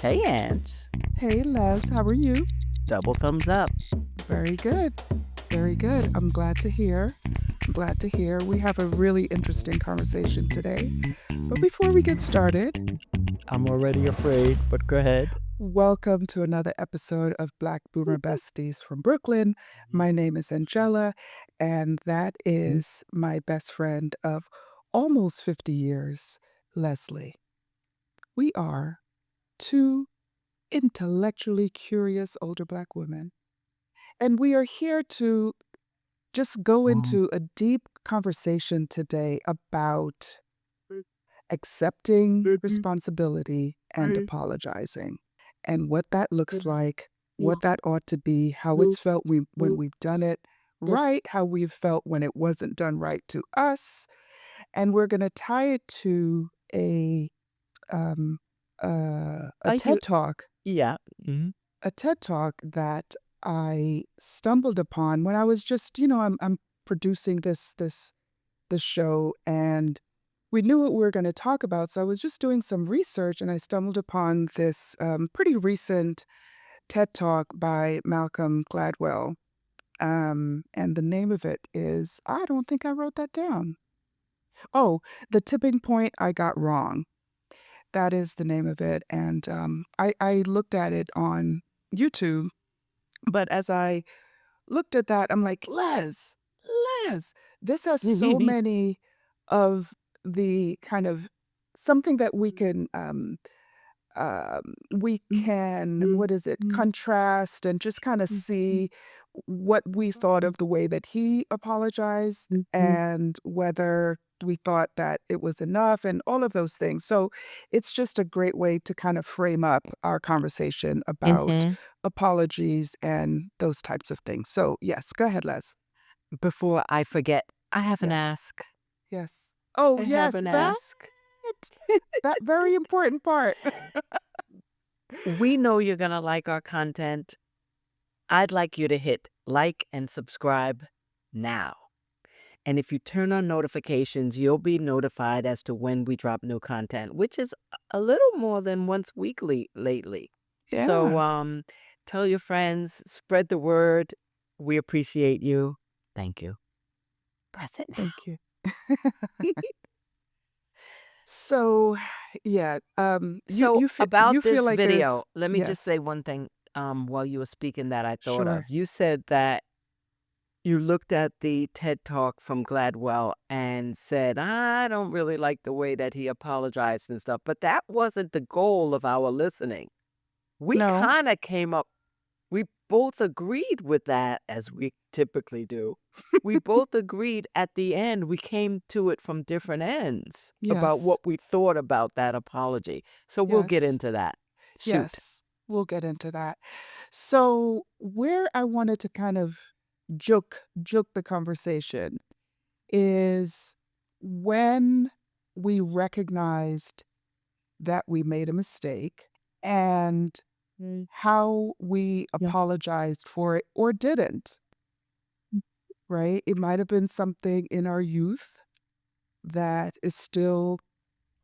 Hey, Ange. Hey Les, how are you? Double thumbs up. Very good. Very good. I'm glad to hear. I'm glad to hear. We have a really interesting conversation today. But before we get started, I'm already afraid, but go ahead. welcome to another episode of Black Boomer Besties from Brooklyn. My name is Angela, and that is my best friend of almost 50 years, Leslie. We are two intellectually curious older Black women. And we are here to just go into a deep conversation today about accepting responsibility and apologizing and what that looks like, what that ought to be, how it's felt when we've done it right, how we've felt when it wasn't done right to us. And we're going to tie it to um, a Are you? TED Talk Yeah. a TED Talk that I stumbled upon when I was just, I'm producing this show, and we knew what we were going to talk about. So I was just doing some research, and I stumbled upon this pretty recent TED Talk by Malcolm Gladwell. And the name of it is, I don't think I wrote that down. Oh, The Tipping Point I Got Wrong. That is the name of it. And I looked at it on YouTube. But as I looked at that, I'm like, Les, this has so many of the kind of something that we can, what is it, contrast and just kind of see what we thought of the way that he apologized and whether we thought that it was enough and all of those things. So it's just a great way to kind of frame up our conversation about Mm-hmm. apologies and those types of things. So yes, go ahead, Les. Before I forget, I have an Yes. ask. Yes. Oh, I have yes, an that ask. that very important part. We know you're going to like our content. I'd like you to hit like and subscribe now. And if you turn on notifications, you'll be notified as to when we drop new content, which is a little more than once weekly lately. So Yeah. tell your friends, spread the word. We appreciate you. Thank you. Press it now. Thank you. So, yeah, So you feel about this like video, there's let me just yes, say one thing while you were speaking that I thought sure. of. You said that you looked at the TED Talk from Gladwell and said, I don't really like the way that he apologized and stuff, but that wasn't the goal of our listening. We No. kind of came up, we both agreed with that, as we typically do. We both agreed at the end, we came to it from different ends about Yes. what we thought about that apology. So we'll get Yes. into that. Shoot. Yes. We'll get into that. So, where I wanted to kind of joke the conversation is when we recognized that we made a mistake and how we Yeah. apologized for it or didn't, right? It might have been something in our youth that is still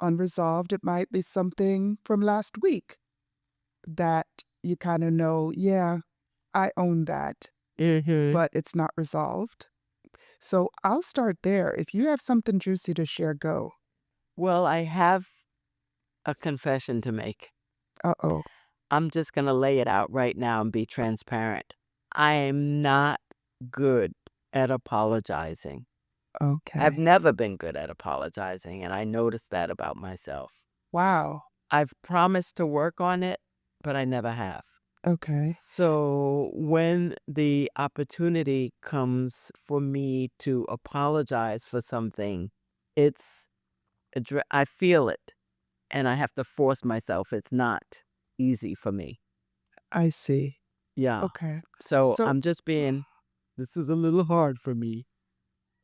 unresolved. It might be something from last week that you kind of know, yeah, I own that, Mm-hmm. but it's not resolved. So I'll start there. If you have something juicy to share, go. Well, I have a confession to make. Uh-oh. I'm just going to lay it out right now and be transparent. I am not good at apologizing. I've Okay. never been good at apologizing, and I noticed that about myself. Wow. I've promised to work on it, but I never have. Okay. So when the opportunity comes for me to apologize for something, it's I feel it, and I have to force myself. It's not easy for me. I see. Yeah. Okay. So So, I'm just being, this is a little hard for me.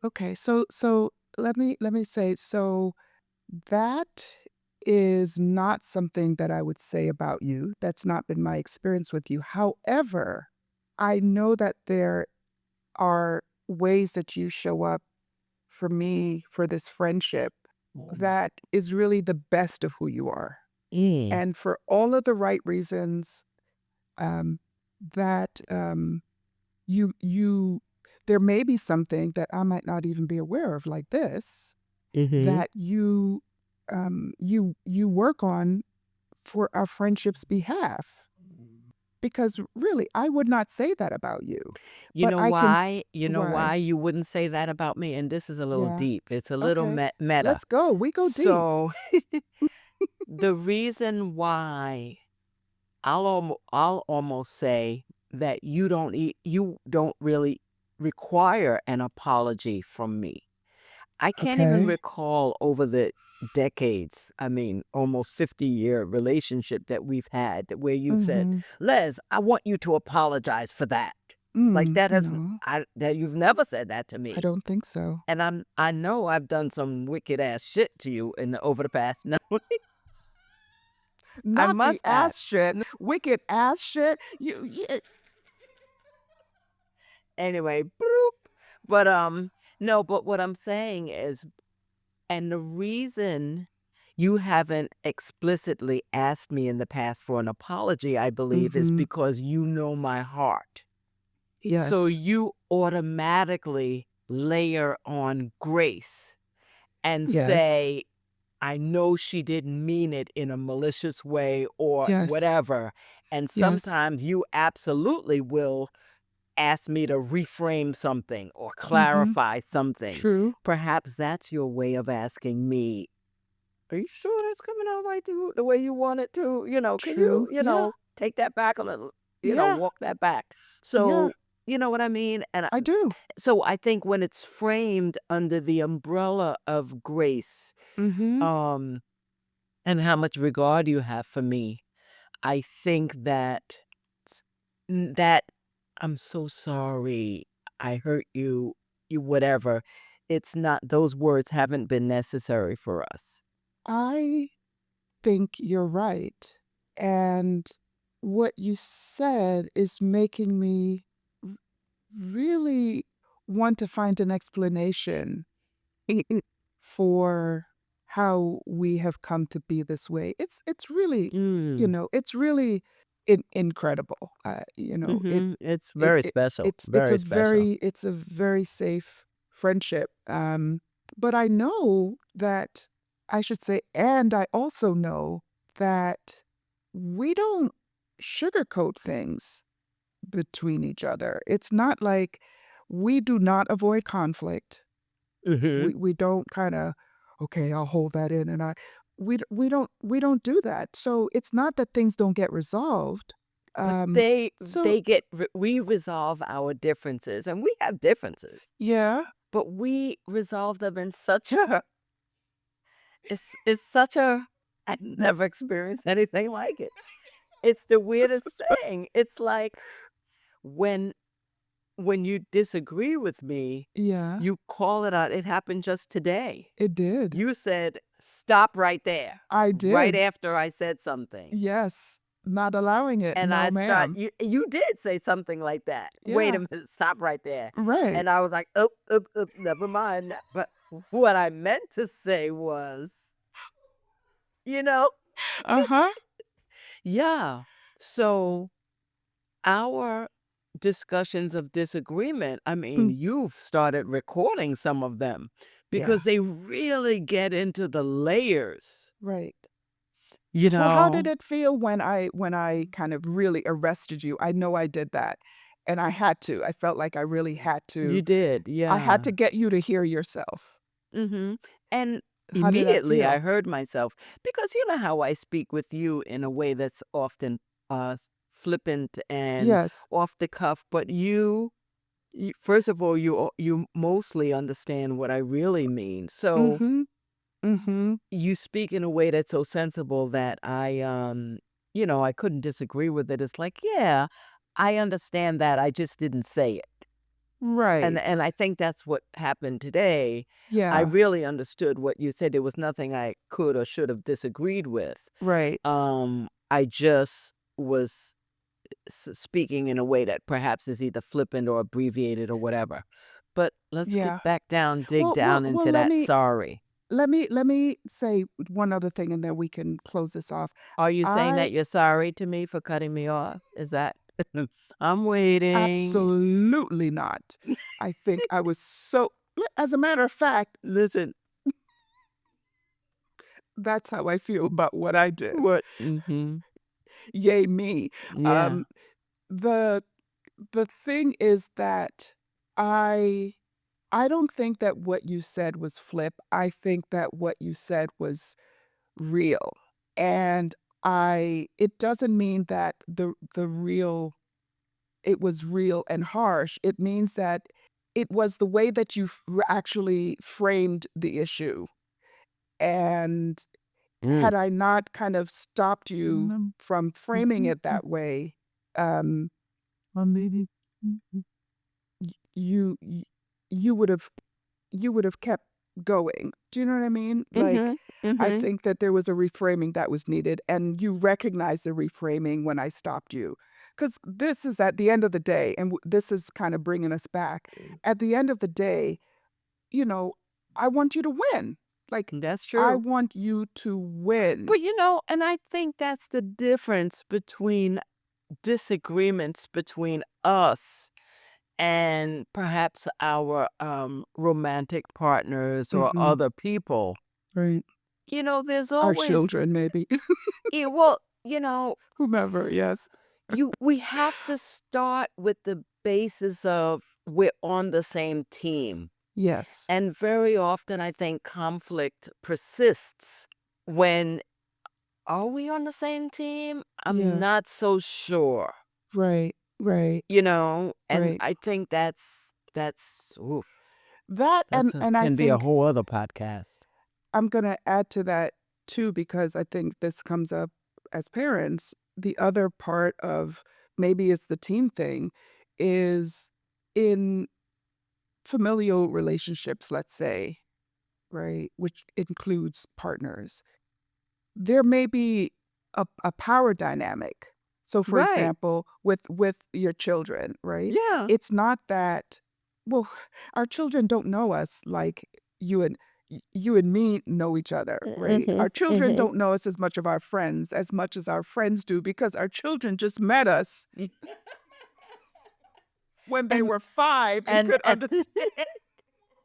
okay. So let me say, so that is not something that I would say about you. That's not been my experience with you. However, I know that there are ways that you show up for me for this friendship that is really the best of who you are. Mm. and for all of the right reasons, um, that you there may be something that I might not even be aware of, like this, Mhm. that you work on for our friendship's behalf. Because really, I would not say that about you, You but know I can. why? You know why Why? you wouldn't say that about me? And this is a little Yeah. deep. It's a little Okay. meta. Let's go. We go deep. So the reason why I'll almost say that you don't really require an apology from me. I can't even Okay. recall over the decades, I mean, almost 50-year relationship that we've had where you've said, Mhm. "Les, I want you to apologize for that." Like that has No, I that you've never said that to I me. don't think so. And I know I've done some wicked ass shit to you over the past no, I Not the must have. ass shit, wicked ass shit. You Anyway, bloop. But no, but what I'm saying is, and the reason you haven't explicitly asked me in the past for an apology, I believe, is Mhm. because you know my heart. So Yes. you automatically layer on grace and Yes. say, I know she didn't mean it in a malicious way or Yes. whatever. And Yes. sometimes you absolutely will ask me to reframe something or Mhm. clarify something. True. Perhaps that's your way of asking me, are you sure that's coming out like the way you want it to? Can you, True. Yeah. take that back a little, Yeah. walk that back. Yeah. So, you know what I mean? And I do. so I think when it's framed under the umbrella of grace, Mhm. um, and how much regard you have for me, I think that I'm so sorry, I hurt you, whatever. It's not, those words haven't been necessary for us. I think you're right. And what you said is making me r- really want to find an explanation for how we have come to be this way. It's really, Mm. it's really incredible. Mhm. It's It, very it special, it's very special. a very safe friendship. But I know that I should say, and I also know that we don't sugarcoat things between each other. It's not like we do not avoid conflict. Mhm. We don't kind of, okay, I'll hold that in, and we don't do that. So it's not that things don't get resolved. But Um, they so they get re we resolve our differences, and we have differences, yeah, but we resolve them in such a it's such a I've never experienced anything like it. It's the this weirdest is what- thing. It's like when you disagree with me, yeah, you call it out. It happened just today. it did. You said, "Stop right there," I right did. after I said something. Yes, not allowing it. And No, I start ma'am. you did say something like that. "Wait a Yeah, minute, stop right there." right. And I was like, "Oop, oop, oop, never mind." But what I meant to say was, you know Uh huh. yeah. So, our discussions of disagreement, I mean, Mm, you've started recording some of them yeah, because they really get into the layers, right. you Well, how did know? it feel when I kind of really arrested you? I know I did that, and I had to. I felt like I really had You to. did, I had to yeah. get you to hear yourself. Mhm. And How did that immediately I feel? heard myself because you know how I speak with you in a way that's often flippant and Yes. off the cuff, but you first of all, you mostly understand what I really mean. So Mhm. Mhm. you speak in a way that's so sensible that I couldn't disagree with it. It's like, yeah, I understand that. I just didn't say it. And Right. I think that's what happened today. I Yeah. really understood what you said. There was nothing I could or should have disagreed with. Right. I just was speaking in a way that perhaps is either flippant or abbreviated or whatever. But let's get Yeah. back down, dig Well, down into let that me sorry. let me say one other thing, and then we can close this off. Are you saying I that you're sorry to me for cutting me off? Is that I'm waiting. absolutely not. I think I was so as a matter of fact, Listen, that's how I feel about what I did. what mhm. Yay me. Yeah. Um, the the thing is that I I don't think that what you said was flip. I think that what you said was real. And I it doesn't mean that the real it was real and harsh. It means that it was the way that you actually framed the issue. And Mm. had I not kind of stopped you from framing it that way, um, y- you y- you would have you would have kept going. Do you know what I mean? Like, Mhm. I Mhm. think that there was a reframing that was needed, and you recognize the reframing when I stopped you. Because this is at the end of the day, and this is kind of bringing us back. At the end of the day, you know, I want you to win. Like, That's I true. want you to win. But, and I think that's the difference between disagreements between us and perhaps our romantic partners or Hmm. other people. Right. There's Our always children, maybe. well, Whomever, yes. we have to start with the basis of we're on the same team. Yes. And very often I think conflict persists when are we on the same team? I'm Yeah. not so sure. Right. Right. And Right. I think that's oof, That and I can be a think whole other podcast. I'm gonna add to that too, because I think this comes up as parents. The other part of maybe it's the team thing is in familial relationships, let's say, right, which includes partners. There may be a power dynamic. So, for Right. example, with your children, right? Yeah. It's not that well, our children don't know us like you and me know each other, right? Mhm. Our children Mhm. don't know us as much as our friends do because our children just met us when they And were 5 and and could and understand what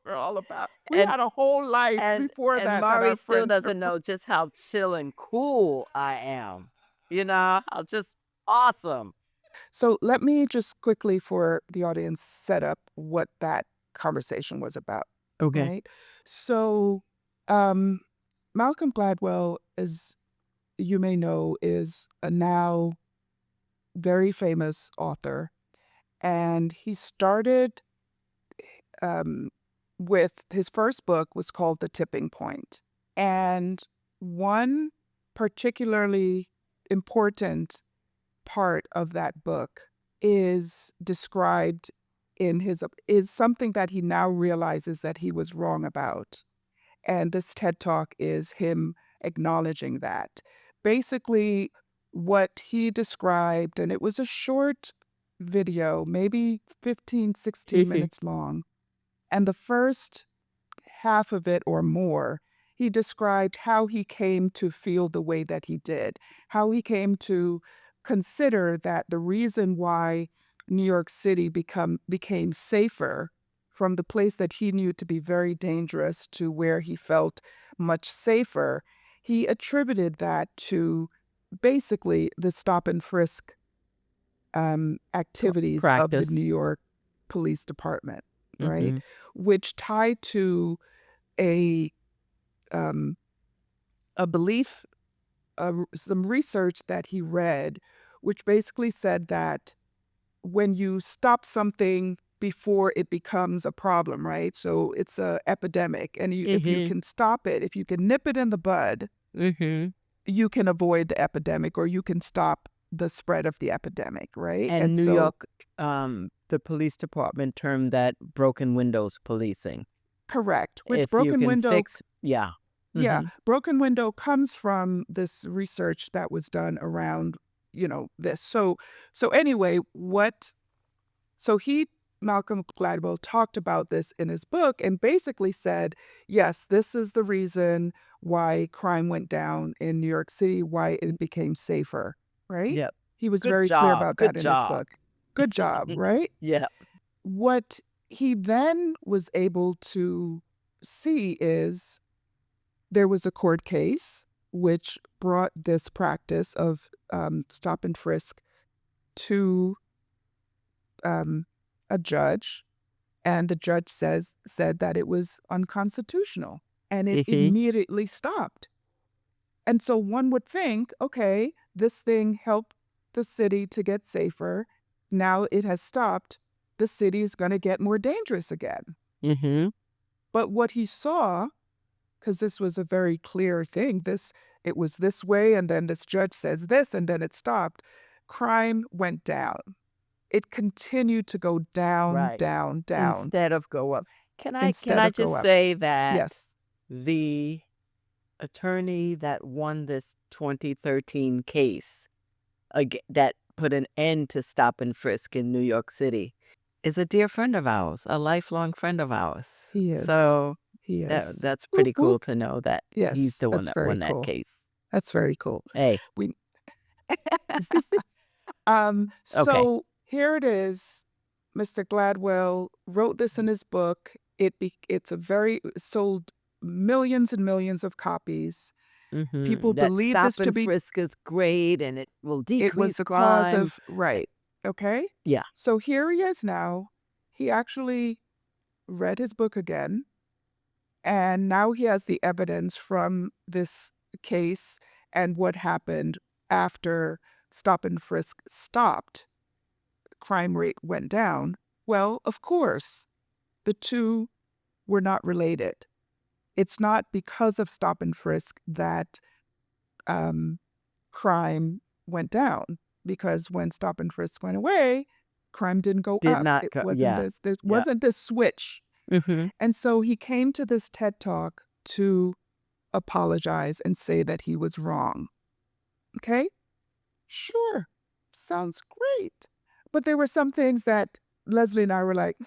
we're all about. We and had a whole life and before and that Mari our still friends doesn't know just how chill and cool I am. How just awesome. So let me just quickly for the audience set up what that conversation was about, Okay. right? So um, Malcolm Gladwell, as you may know, is a now very famous author, and he started um, with his first book was called The Tipping Point, and one particularly important part of that book is described in his is something that he now realizes that he was wrong about. And this TED Talk is him acknowledging that. Basically, what he described, and it was a short video, maybe 15, 16 Mhm. minutes long. And the first half of it or more, he described how he came to feel the way that he did, how he came to consider that the reason why New York City became safer from the place that he knew to be very dangerous to where he felt much safer, he attributed that to basically the stop and frisk activities of the Practice. New York Police Department, right? Mhm. Which tied to a um, a belief, some research that he read, which basically said that when you stop something before it becomes a problem, right? So it's a epidemic, and if you Mhm. can stop it, if you can nip it in the bud, Mhm. you can avoid the epidemic, or you can stop the spread of the epidemic, right? And And New so, York, the police department termed that broken windows policing. correct. Which If you broken can window fix, yeah. Yeah, Mhm. broken window comes from this research that was done around, this. So anyway, what so he Malcolm Gladwell talked about this in his book and basically said, yes, this is the reason why crime went down in New York City, why it became safer, right? Yep. He was Good very clear job. about Good that in his job. book. Good job, right? Yeah. What he then was able to see is there was a court case which brought this practice of stop and frisk to a judge, and the judge said that it was unconstitutional, and it Hmm. immediately stopped. And so one would think, okay, this thing helped the city to get safer. Now it has stopped. The city is going to get more dangerous again. Hmm. But what he saw, because this was a very clear thing, it was this way, and then this judge says this, and then it stopped. Crime went down. It continued to go down, Right. down, down Instead of go up. Can instead I of go just up. say that Yes, the attorney that won this 2013 case that put an end to stop and frisk in New York City is a dear friend of ours, a lifelong friend of ours. he is. So He is. that's Whoop, pretty whoop. cool to know that he's Yes, the one that's that very won that cool. case. That's very cool. Hey. We Okay. so here it is. Mr. Gladwell wrote this in his book. It's a very sold millions and millions of copies. People That believe this stop to and be frisk is great and it will it was decrease the cause crime. of right. Okay? Yeah. So here he is now. He actually read his book again, and now he has the evidence from this case and what happened after stop and frisk stopped. Crime rate went down. Well, of course, the two were not related. It's not because of stop and frisk that um, crime went down, because when stop and frisk went away, crime didn't go Did up. not It go. wasn't Yeah. this Yeah. wasn't this switch. Mhm. And so he came to this TED Talk to apologize and say that he was wrong. Okay? Sure. Sounds great. But there were some things that Leslie and I were like,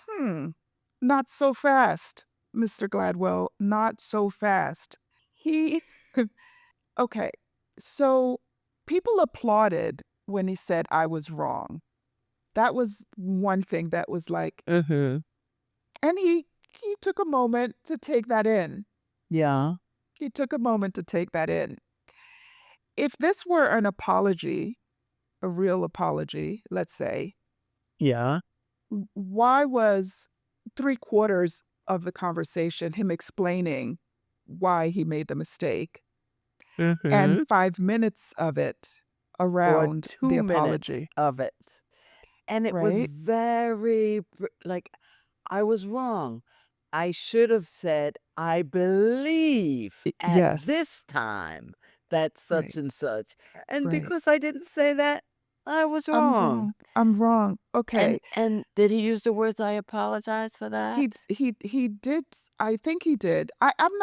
not so fast, Mr. Gladwell, not so fast. He, okay. So people applauded when he said I was wrong. That was one thing that was like, Mhm. and he took a moment to take that in. Yeah. He took a moment to take that in. If this were an apology, a real apology, let's say, Yeah. why was three-quarters of the conversation him explaining why he made the mistake, and Mhm. 5 minutes of it Or around the 2 minutes apology, of it. And it was right? very like, I was wrong. I should have said, "I believe at Yes, this time that such right, and such." And right. because I didn't say that, I was I'm wrong. wrong. I'm wrong. Okay. And did he use the words, "I apologize for that"? He did. I think he did. I'm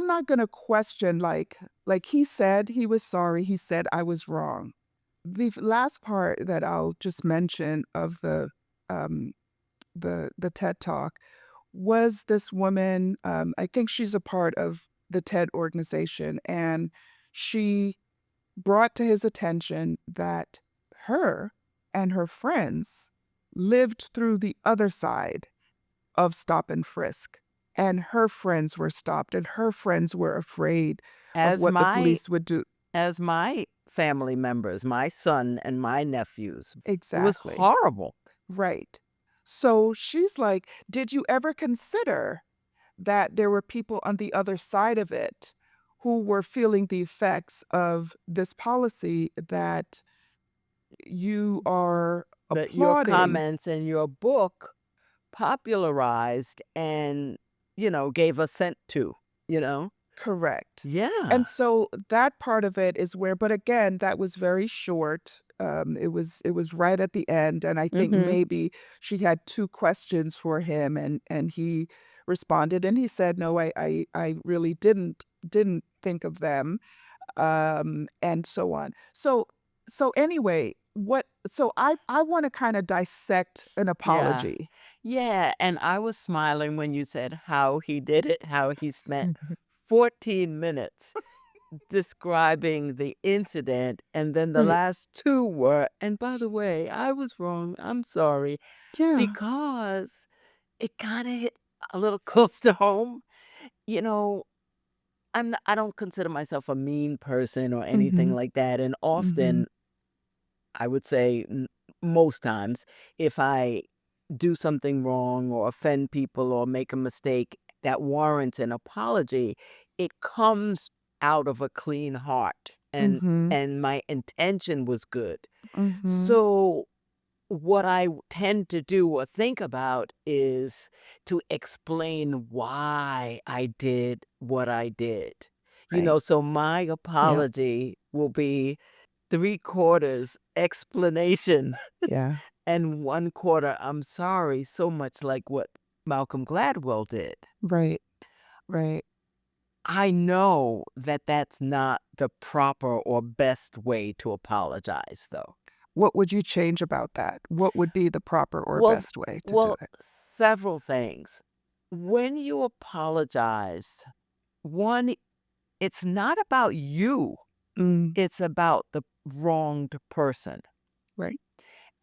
not gonna question, like he said he was sorry. He said I was wrong. The last part that I'll just mention of um the TED Talk was this woman. I think she's a part of the TED organization, and she brought to his attention that her and her friends lived through the other side of stop and frisk. And her friends were stopped, and her friends were afraid of As what the my police would do. as my family members, my son and my nephews. It was Exactly. horrible. Right. So she's like, did you ever consider that there were people on the other side of it who were feeling the effects of this policy that you are That your applauding? comments and your book popularized and, gave assent to, you know? Correct. Yeah. And so that part of it is where, but again, that was very short. It was right at the end, and I think Mhm. maybe she had two questions for him, and he responded, and he said, "No, I really didn't think of them," and so on. So anyway, So I want to kind of dissect an Yeah. apology. Yeah, and I was smiling when you said how he did it, how he spent Mhm. 14 minutes describing the incident, and then the Right. last 2 were, "And by the way, I was wrong, I'm sorry," Yeah. because it kinda hit a little close to home. You know, I don't consider myself a mean person or anything Mhm. like that, and often Mhm. I would say most times, if I do something wrong or offend people or make a mistake that warrants an apology, it comes out of a clean heart Mhm. and my intention was good. Mhm. So what I tend to do or think about is to explain why I did what I did. Right. So my Yep. apology will be 3/4 explanation Yeah. and 1/4 I'm sorry, so much like what Malcolm Gladwell did. Right. Right. I know that that's not the proper or best way to apologize, though. What would you change about that? What would be the proper or Well, best way to do well, it? several things. When you apologize, one, it's not about you, Mm. it's about the wronged person. Right.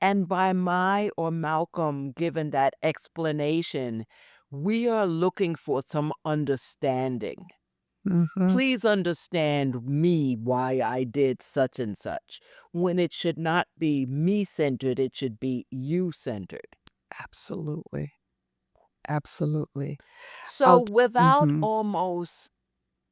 And by my or Malcolm giving that explanation, we are looking for some understanding. Mhm. Please understand me why I did such and such. When it should not be me centered, it should be you centered. Absolutely. Absolutely. So, Mhm.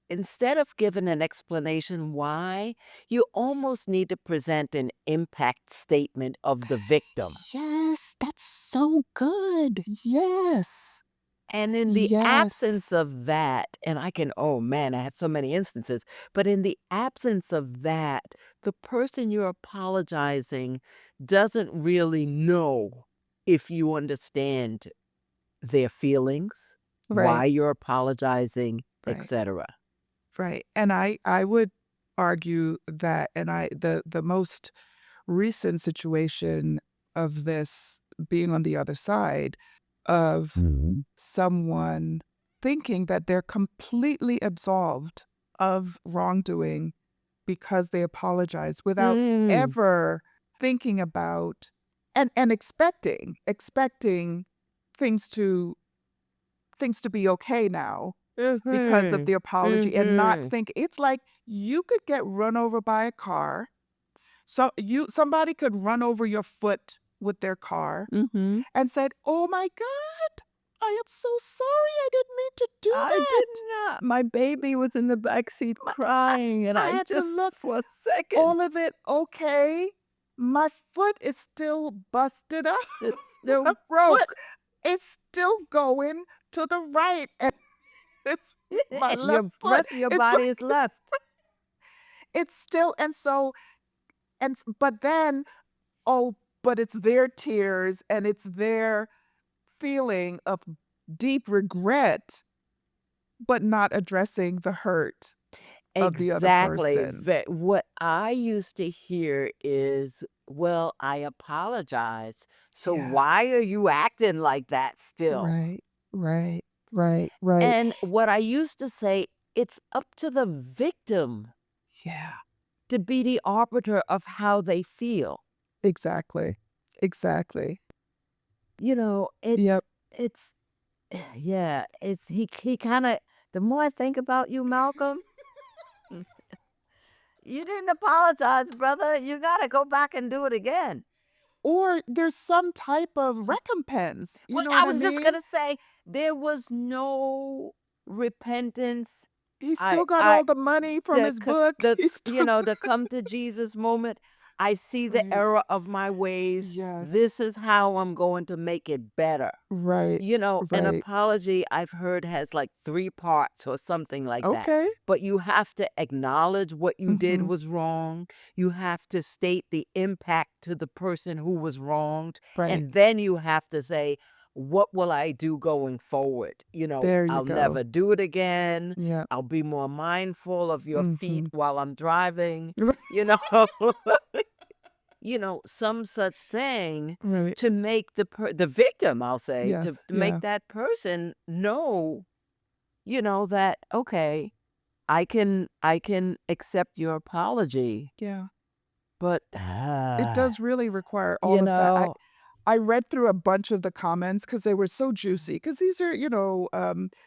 instead of giving an explanation why, you almost need to present an impact statement of the victim. Yes, that's so good. Yes. And in the absence Yes. of that, and oh man, I have so many instances, but in the absence of that, the person you're apologizing doesn't really know if you understand their feelings, why Right. you're apologizing, Right. etc. Right. And I would argue that the most recent situation of this being on the other side of someone thinking that they're completely absolved of wrongdoing because they apologize without Mm. ever thinking about and expecting things to things to be okay now because of Mhm. the apology and not Mhm. think it's like you could get run over by a car. So somebody could run over your foot with their car Mhm. and said, "Oh my God, I am so sorry. I didn't mean to do I did that." not. My baby was in the back seat My, I, crying, and I I had to just, look. for a second, All of it okay. My foot is still busted up. it My still foot broke. is still going to the right. And it's my And left your foot. rest of your It's body like is left. it's still and so but then, oh, but it's their tears and it's their feeling of deep regret, but not addressing the hurt of the other Exactly. person. What I used to hear is, "Well, I apologize. So Yeah. why are you acting like that still?" Right. Right. Right. Right. And what I used to say, it's up to the victim Yeah. to be the arbiter of how they feel. Exactly. Exactly. You know, Yep. it's yeah, he kind of, the more I think about you, Malcolm, you didn't apologize, brother. You got to go back and do it again. Or there's some type of recompense. You Well, know I what I was just mean? gonna say there was no repentance. He I still got I all the money from the his c book. the He's still the come to Jesus moment. I see the right. error of my ways. Yes. This is how I'm going to make it better. Right. An Right. apology I've heard has like 3 parts or something like that. Okay. But you have to acknowledge what you did Mhm. was wrong. You have to state the impact to the person who was wronged. Right. And then you have to say, what will I do going forward? There you I'll go. never do it again. Yeah. I'll be more mindful of your feet Mhm. while I'm driving, you know? some such thing Right. to make the victim, I'll say, to Yes. make Yeah. that person know, that okay, I can accept your apology, Yeah. but It does really require all you of that. know, I read through a bunch of the comments because they were so juicy. Because these are,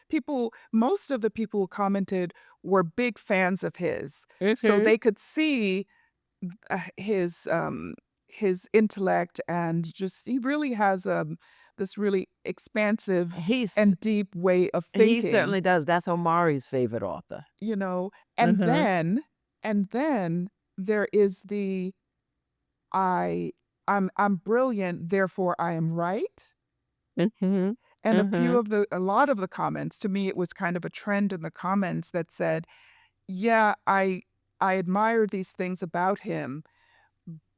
people. Most of the people who commented were big fans of his, so mhm. they could see uh, his um his intellect, and just he really has this really expansive He's and deep way of he thinking. certainly does. That's Omari's favorite author. You know, and Mhm. then there is the I I'm brilliant, therefore I am right. Mhm. And Mhm. a lot of the comments, to me, it was kind of a trend in the comments that said, yeah, I admire these things about him,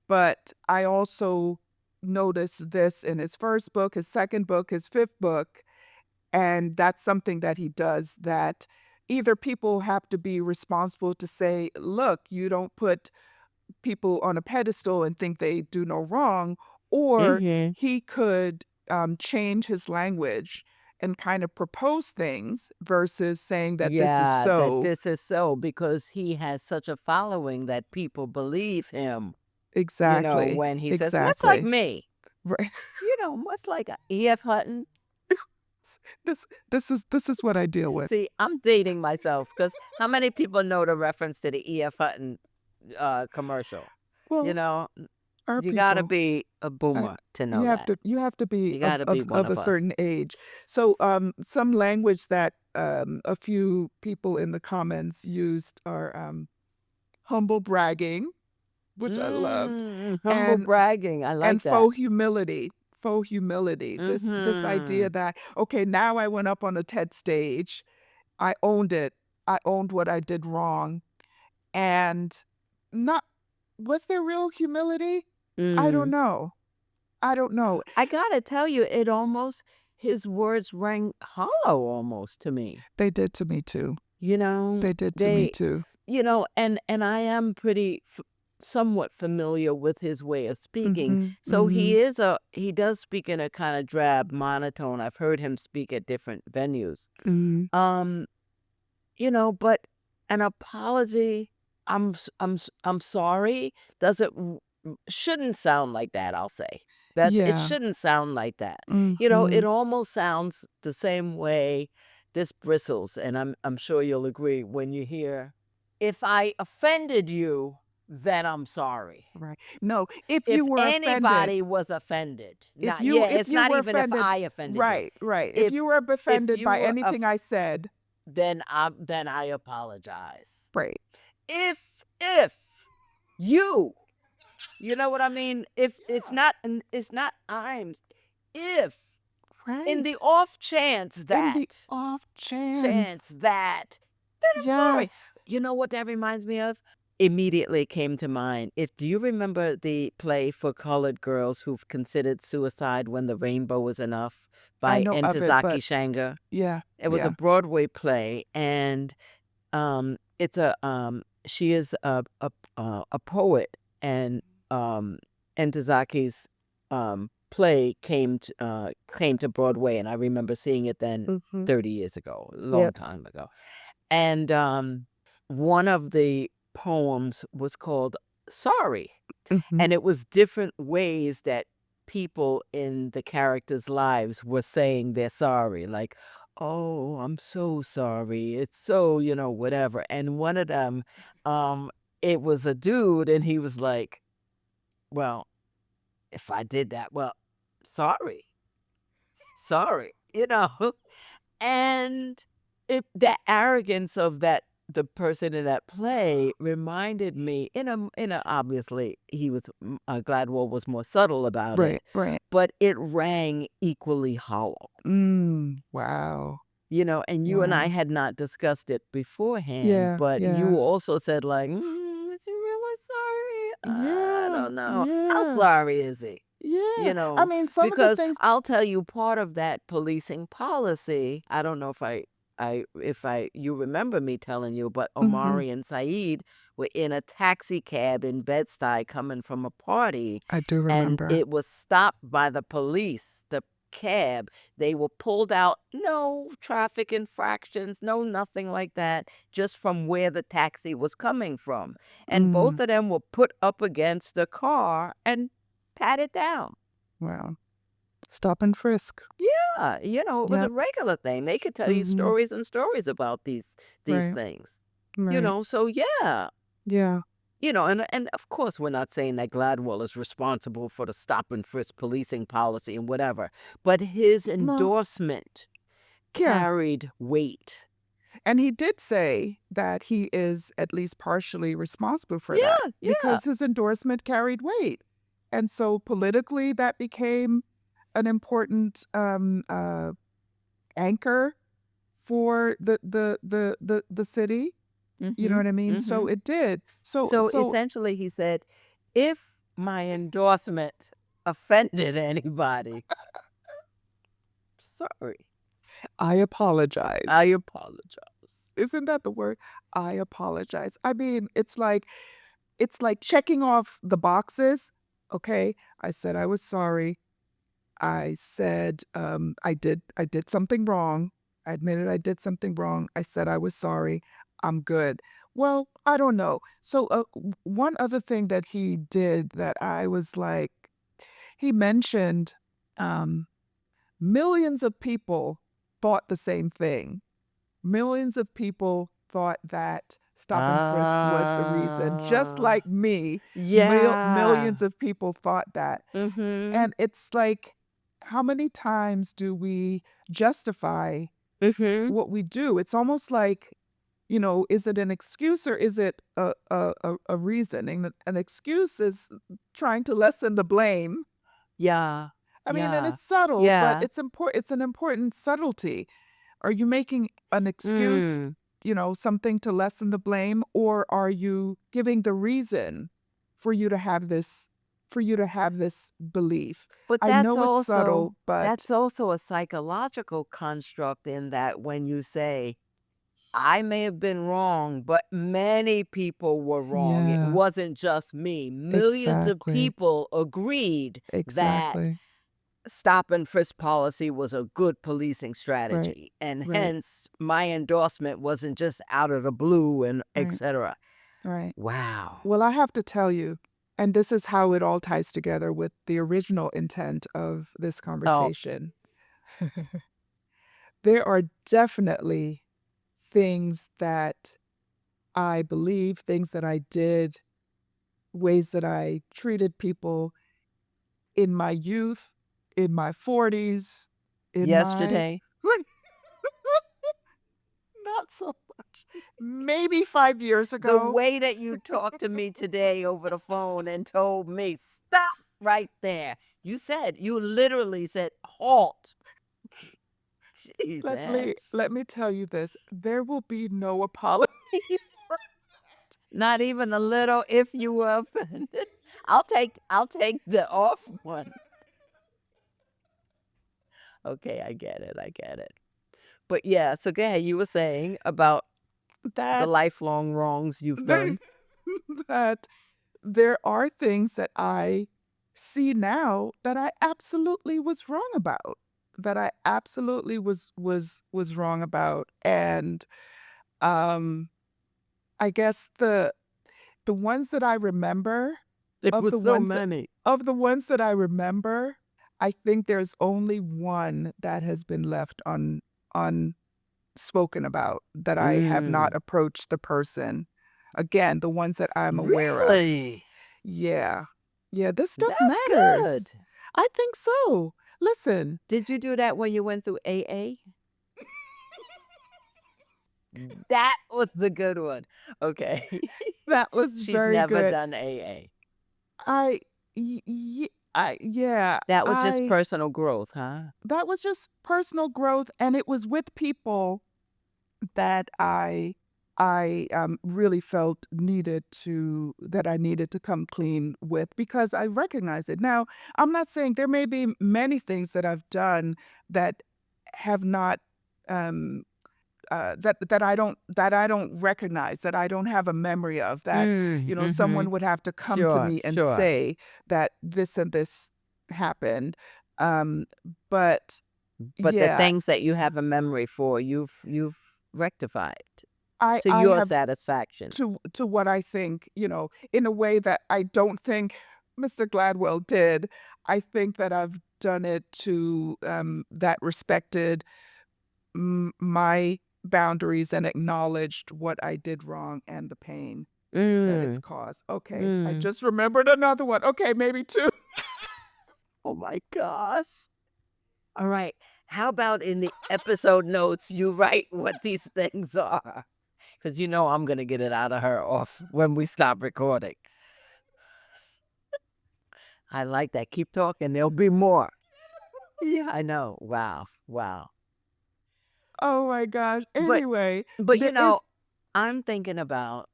but I also noticed this in his first book, his second book, his fifth book, and that's something that he does that either people have to be responsible to say, look, you don't put people on a pedestal and think they do no wrong, or Mhm. he could change his language and kind of propose things versus saying that this is Yeah, that so. this is so because he has such a following that people believe him, Exactly, when he says, much like exactly. me, Right. much like E.F. Hutton. This is what I deal with. See, I'm dating myself because how many people know the reference to the E.F. Hutton commercial? You Well, know, our you got to people, be a I, boomer to know that. you have to be You got to be one of a of us. certain age. So some language that a few people in the comments used are humble bragging, which I loved, Humble and bragging. I like that. faux humility. Faux humility. This idea Mm-hmm. that, okay, now I went up on a TED stage, I owned it. I owned what I did wrong. And not was there real humility? I don't Mm. know. I don't know. I gotta tell you, his words rang hollow almost to me. They did to me too. You know, They did to me they, too. and I am somewhat familiar with his way of speaking. Mhm. So Mhm. he does speak in a kind of drab monotone. I've heard him speak at different venues. Mhm. Um, but an apology, I'm sorry, doesn't shouldn't sound like that, I'll say. It Yeah. shouldn't sound like that. It Mhm. almost sounds the same way this bristles, and I'm sure you'll agree when you hear, "If I offended you, then I'm sorry." Right. No, if you If were offended, anybody was offended, if not you yeah, if it's you not were even if offended, I offended you. right, right. If If you were if offended you by were anything I said, then I apologize. right. If you, you know what I mean? If it's not I'm, if in the Right. off chance In the that off chance chance. that, then I'm sorry. Yes. You know what that reminds me of? Immediately came to mind. If do you remember the play for colored girls who've considered suicide when the rainbow was enough I by know of it, Ntozake but Shange? yeah, It was a yeah. Broadway play, and it's she is a poet, and Entazaki's play came to Broadway, and I remember seeing it then Mhm. 30 years ago, a long Yep. time ago. And one of the poems was called Sorry, Mhm. and it was different ways that people in the characters' lives were saying they're sorry, like, "Oh, I'm so sorry. It's so, whatever." And one of them, it was a dude, and he was like, "Well, if I did that, well, sorry, sorry," And the arrogance of the person in that play reminded me in a obviously he was Gladwell was more subtle about Right, it, right. but it rang equally hollow. Wow. And you and I Wow. had not discussed it beforehand, Yeah, but you yeah. also said like, "Is he really sorry? I Yeah, don't know. How yeah, sorry is he?" yeah. I mean, some of the Because things. I'll tell you part of that policing policy, I don't know if I you remember me telling you, but Hmm. Omari and Saeed were in a taxi cab in Bed-Stuy coming from a party, I do and remember. it was stopped by the police, the cab. They were pulled out, no traffic infractions, no nothing like that, just from where the taxi was coming from. And Mm, both of them were put up against the car and patted down. well, stop and frisk. Yeah, it was a Yep. regular thing. They could tell you Hmm. stories and stories about these Right. things. Right. So yeah. Yeah. And of course we're not saying that Gladwell is responsible for the stop and frisk policing policy and whatever, but his No. endorsement Yeah. carried weight. And he did say that he is at least partially responsible for that Yeah, yeah. because his endorsement carried weight. And so politically, that became an important anchor for the city. You know Mhm. what I mean? So Mhm. it did. So essentially he said, if my endorsement offended anybody, sorry. I I apologize. apologize. Isn't that the word? I apologize. I mean, it's like checking off the boxes. Okay, I said I was sorry. I said I did something wrong. I admitted I did something wrong. I said I was sorry. I'm good. Well, I don't know. So one other thing that he did that I was like, he mentioned um, millions of people thought the same thing. Millions of people thought that Stop and Frisk was the reason, just Ah, like me. yeah. Millions of people thought that. Mhm. And it's like, how many times do we justify Mhm. what we do? It's almost like, is it an excuse or is it a reason? And an excuse is trying to lessen the blame. Yeah. I mean, and Yeah. it's subtle, but Yeah. it's an important subtlety. Are you making an excuse, Mm. something to lessen the blame, or are you giving the reason for you to have this belief? But I know it's subtle, but that's also a psychological construct in that when you say, "I may have been wrong, but many people were wrong. It yeah, wasn't just me. Millions of exactly. people agreed that Exactly. stop and frisk policy was a good policing Right. strategy, and Right. hence my endorsement wasn't just out of the blue and Right. etc." Right. Wow. Well, I have to tell you, and this is how it all ties together with the original intent of this Oh, conversation. There are definitely things that I believe, things that I did, ways that I treated people in my youth, in my 40s, in my yesterday. not so much, maybe 5 years The ago. way that you talked to me today over the phone and told me, "Stop right there." You literally said, "Halt." Leslie, Jesus. let me tell you this, there will be no apology. Not even a little if you were offended. I'll take the off one. Okay, I get it, I get it. But yeah, so go ahead, you were saying about the That lifelong wrongs you've there done. that there are things that I see now that I absolutely was wrong about, that I absolutely was wrong about, and, um, I guess the ones that I remember There of were the so ones many. that I remember, I think there's only one that has been left unspoken about, that I have not Mm, approached the person. Again, the ones that I'm aware of. really? Yeah. Yeah, this stuff That's matters. good. I think so. Listen, Did you do that when you went through AA? That was the good one. Okay. that was She's very never good. done AA. I y y I yeah, That was just I personal growth, huh? that was just personal growth, and it was with people that I really felt I needed to come clean with because I recognize it. Now, I'm not saying there may be many things that I've done that have not um that I don't recognize, that I don't have a memory of, that Mm-hmm. someone would have to come to Sure, me and sure. say that this and this happened. Um, but But the yeah, things that you have a memory for, you've rectified to I your have satisfaction. to what I think, in a way that I don't think Mr. Gladwell did. I think that I've done it to that respected my boundaries and acknowledged what I did wrong and the pain that it's Mm, caused. Okay, I mm. just remembered another one. Okay, maybe two. Oh my gosh. All right. How about in the episode notes, you write what these things are? Because I'm going to get it out of her off when we stop recording. I like that. Keep talking. There'll be more. Yeah, I know. Wow. Wow. Oh my gosh. But, Anyway, but there is. I'm thinking about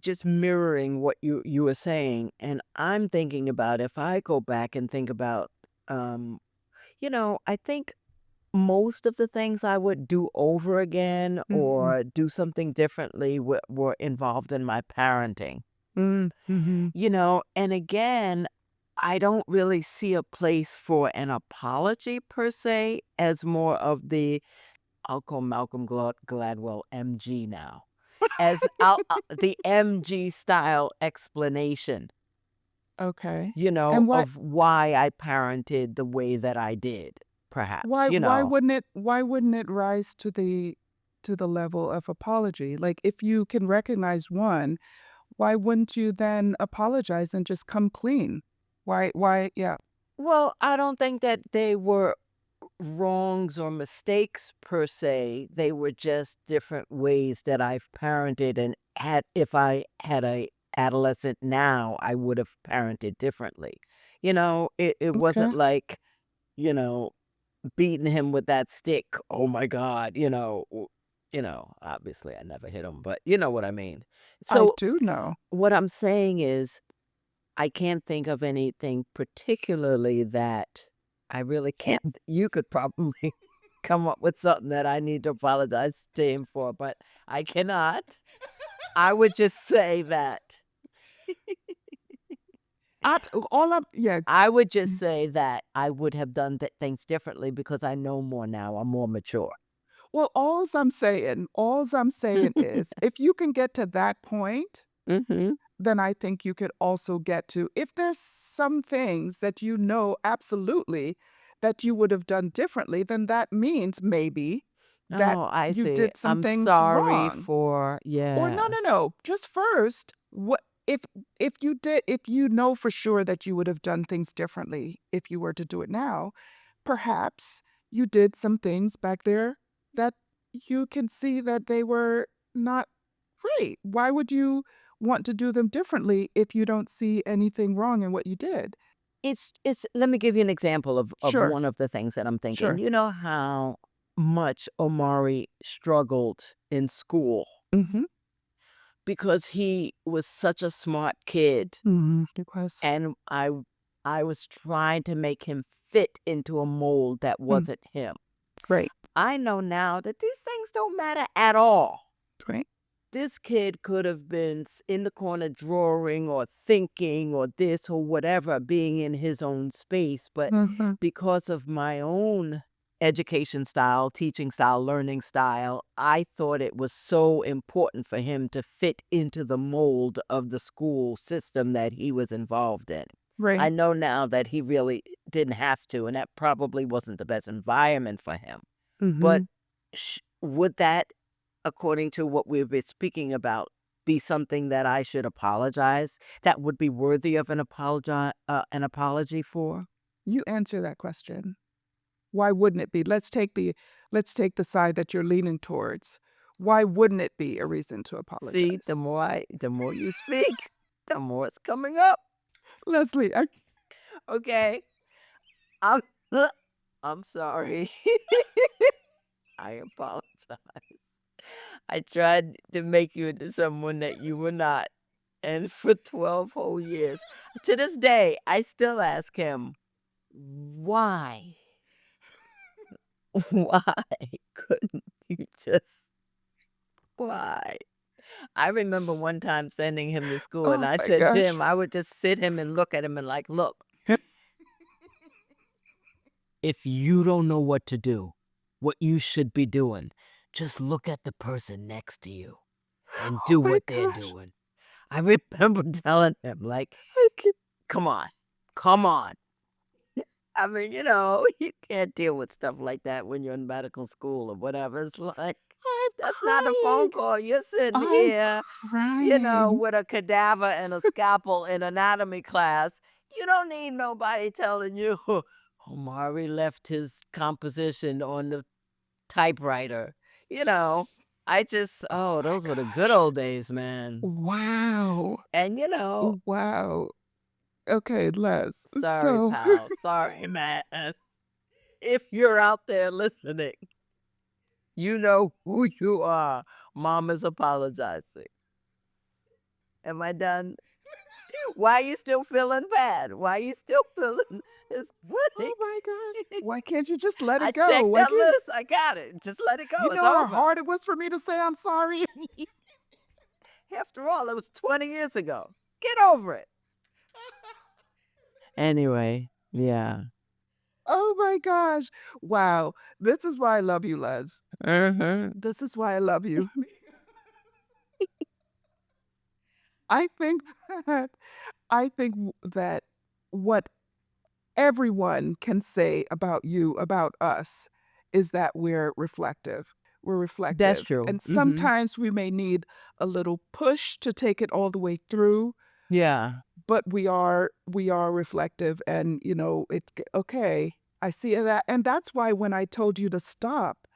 just mirroring what you were saying. And I'm thinking about if I go back and think about, um, I think most of the things I would do over again Mhm, or do something differently were involved in my parenting. mhm. And again, I don't really see a place for an apology per se, as more of the, I'll call Malcolm Gladwell MG now, as the MG style explanation, Okay. And of why I parented the way that I did, perhaps, why wouldn't it rise to the level of apology? Like, if you can recognize one, why wouldn't you then apologize and just come clean? Why yeah. Well, I don't think that they were wrongs or mistakes per se. They were just different ways that I've parented, and if I had a adolescent now, I would have parented differently. It wasn't Okay. like, you know, beating him with that stick. Oh my God, obviously I never hit him, but you know what I mean. I So do know. what I'm saying is I can't think of anything particularly that I really can't. You could probably come up with something that I need to apologize to him for, but I cannot. I would just say that. I all I'm yeah. I would just say that I would have done things differently because I know more now. I'm more mature. Well, alls I'm saying is, if you can get to that point, Mm-hmm. then I think you could also get to, if there's some things that absolutely that you would have done differently, then that means maybe that Oh, I you see. did some I'm things sorry wrong. for, Or no, yeah. no, no. Just first, what if you know for sure that you would have done things differently if you were to do it now, perhaps you did some things back there that you can see that they were not great. Why would you want to do them differently if you don't see anything wrong in what you did? It's let me give you an example of Sure, one of the things that I'm thinking. sure. You know how much Omari struggled in school Mhm. because he was such a smart kid, Mhm. Because and I was trying to make him fit into a mold that mm, wasn't him. great, I know now that these things don't matter at all. great. This kid could have been in the corner drawing or thinking or this or whatever, being in his own space. But Mhm. because of my own education style, teaching style, learning style, I thought it was so important for him to fit into the mold of the school system that he was involved in. I Right. know now that he really didn't have to, and that probably wasn't the best environment for him. But Mhm. would that, according to what we've been speaking about, be something that I should apologize? That would be worthy of an apology for? You answer that question. Why wouldn't it be? Let's take the side that you're leaning towards. Why wouldn't it be a reason to See, apologize? the more you speak, the more it's coming up. Leslie, Okay, I'm I'm sorry. I apologize. I tried to make you into someone that you were not. And for 12 whole years, to this day, I still ask him, why? Why couldn't you just? Why? I remember one time sending him to school, and Oh I my said to gosh. him, I would just sit him and look at him and like, "Look, if you don't know what to do, what you should be doing, just look at the person next to you and Oh do my what they're gosh. doing." I remember telling him, like, I can't. "Come on, come on." I mean, you can't deal with stuff like that when you're in medical school or whatever. It's like, I'm that's not a crying. phone call. You're sitting I'm here, crying. with a cadaver and a scalpel in anatomy class. You don't need nobody telling you, Omari left his composition on the typewriter. You know, Oh my those were the good gosh. old days, man. Wow. And, Wow. Okay, Les. sorry, So, pal. Sorry, man. If you're out there listening, you know who you are. Mom is apologizing. Am I done? Why you still feeling bad? Why you still feeling it's oh funny? my gosh. Why can't you just let I it go? checked Why that can't list. I got it. Just let it go. you It's know how over. hard it was for me to say I'm sorry? After all, it was 20 years ago. Get over it. Anyway, yeah. Oh my gosh. Wow. This is why I love you, Les. Mhm. This is why I love you. I think that that what everyone can say about you, about us, is that we're reflective. We're That's reflective. true. And Mhm. sometimes we may need a little push to take it all the way through, Yeah. but we are reflective, and okay, I see that. And that's why when I told you to stop,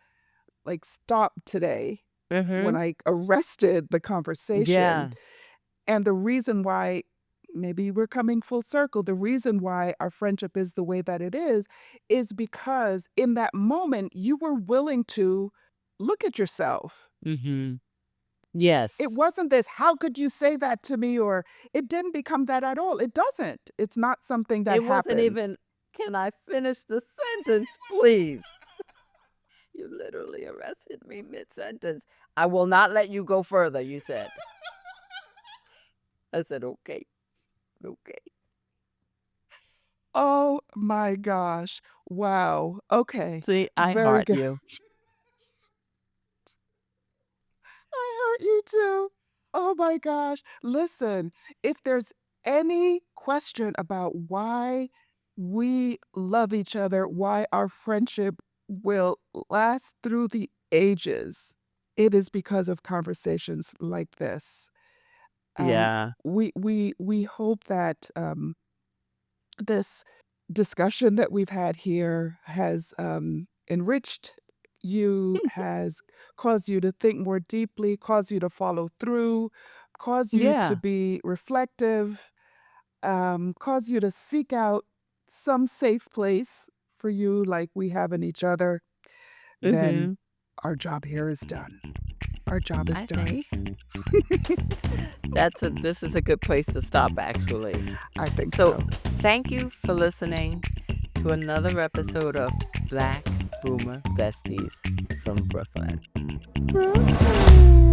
like stop today, when Mhm. I arrested the conversation, Yeah. and the reason why, maybe we're coming full circle, the reason why our friendship is the way that it is because in that moment, you were willing to look at yourself. Mhm. It Yes. wasn't this, "How could you say that to me?" Or it didn't become that at all. It doesn't. It's not something that It wasn't happens. even, "Can I finish the sentence, please?" You literally arrested me mid-sentence. "I will not let you go further," you said. I said, "Okay, okay." Oh my gosh. Wow. Okay. See, I Very heart good. you. I hurt you too. Oh my gosh. Listen, if there's any question about why we love each other, why our friendship will last through the ages, it is because of conversations like this. And Yeah. we hope that this discussion that we've had here has enriched you, has caused you to think more deeply, caused you to follow through, caused you to Yeah. be reflective, caused you to seek out some safe place for you, like we have in each other. Then Mhm. our job here is done. Our job is I done. think this is a good place to stop, actually. I think So, so. thank you for listening to another episode of Black Boomer Besties from Brooklyn. Brooklyn.